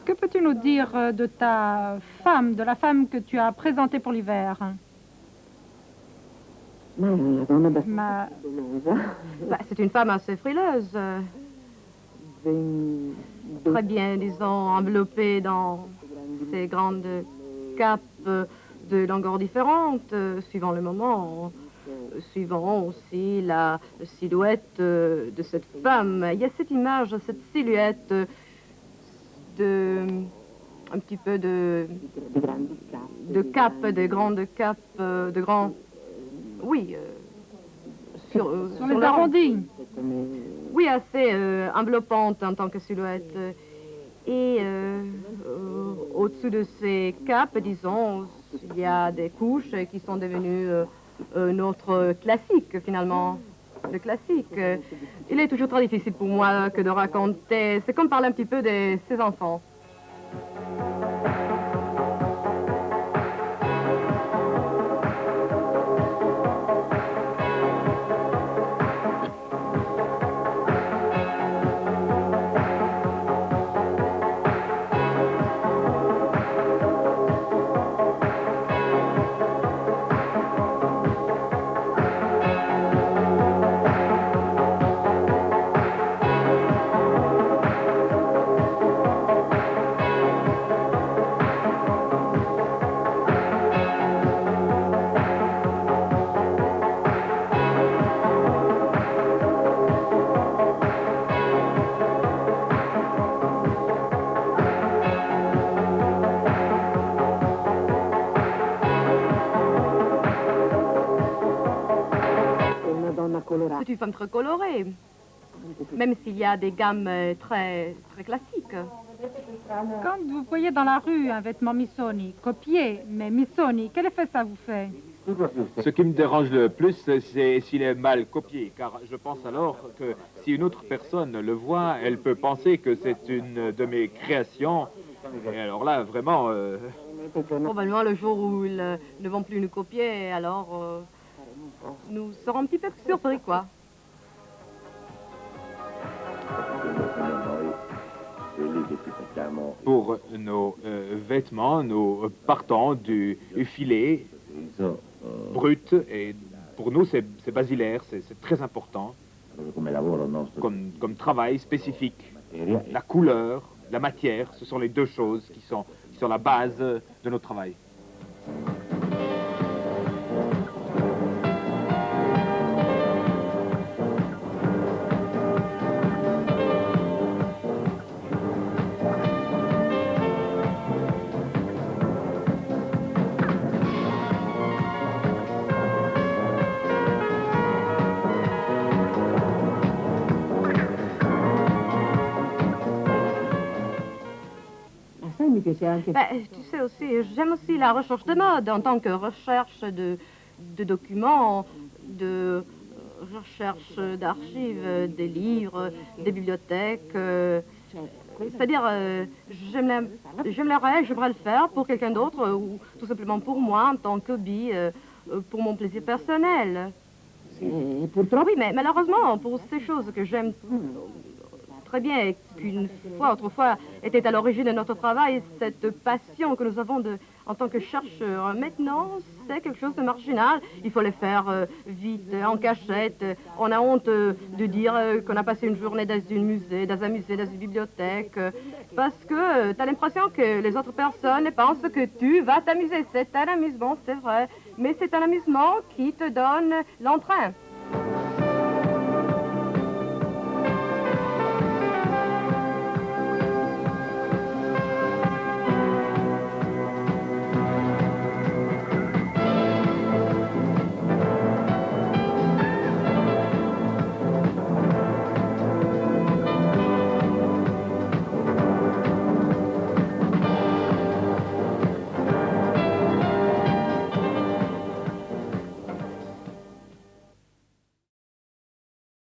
Que peux-tu nous dire de ta femme, de la femme que tu as présentée pour l'hiver? Bah, c'est une femme assez frileuse. Très bien, disons, enveloppée dans ces grandes capes de longueurs différentes, suivant le moment, suivant aussi la silhouette de cette femme. Il y a cette image, cette silhouette un petit peu de capes, de grandes capes, de grands... Oui, sur les arrondis. Oui, assez enveloppante en tant que silhouette. Et au-dessus de ces capes, disons, il y a des couches qui sont devenues notre classique, finalement. Le classique. Il est toujours très difficile pour moi que de raconter. C'est comme parler un petit peu de ses enfants. C'est une femme très colorée, même s'il y a des gammes très classiques. Quand vous voyez dans la rue un vêtement Missoni, copié, mais Missoni, quel effet ça vous fait? Ce qui me dérange le plus, c'est s'il est mal copié, car je pense alors que si une autre personne le voit, elle peut penser que c'est une de mes créations. Et alors là, vraiment... Probablement le jour où ils ne vont plus nous copier, alors nous serons un petit peu surpris, quoi. Pour nos vêtements, nous partons du filet brut, et pour nous c'est basilaire, c'est très important comme travail spécifique. La couleur, la matière, ce sont les deux choses qui sont la base de notre travail. Tu sais aussi, j'aime aussi la recherche de mode en tant que recherche de documents, de recherche d'archives, des livres, des bibliothèques. C'est-à-dire, j'aimerais le faire pour quelqu'un d'autre ou tout simplement pour moi en tant qu'hobby, pour mon plaisir personnel. Oui, mais malheureusement, pour ces choses que j'aime très bien et qu'une fois, autrefois, était à l'origine de notre travail, cette passion que nous avons en tant que chercheurs. Maintenant, c'est quelque chose de marginal. Il faut les faire vite, en cachette. On a honte de dire qu'on a passé une journée dans un musée, dans une bibliothèque, parce que tu as l'impression que les autres personnes pensent que tu vas t'amuser. C'est un amusement, c'est vrai, mais c'est un amusement qui te donne l'entrain.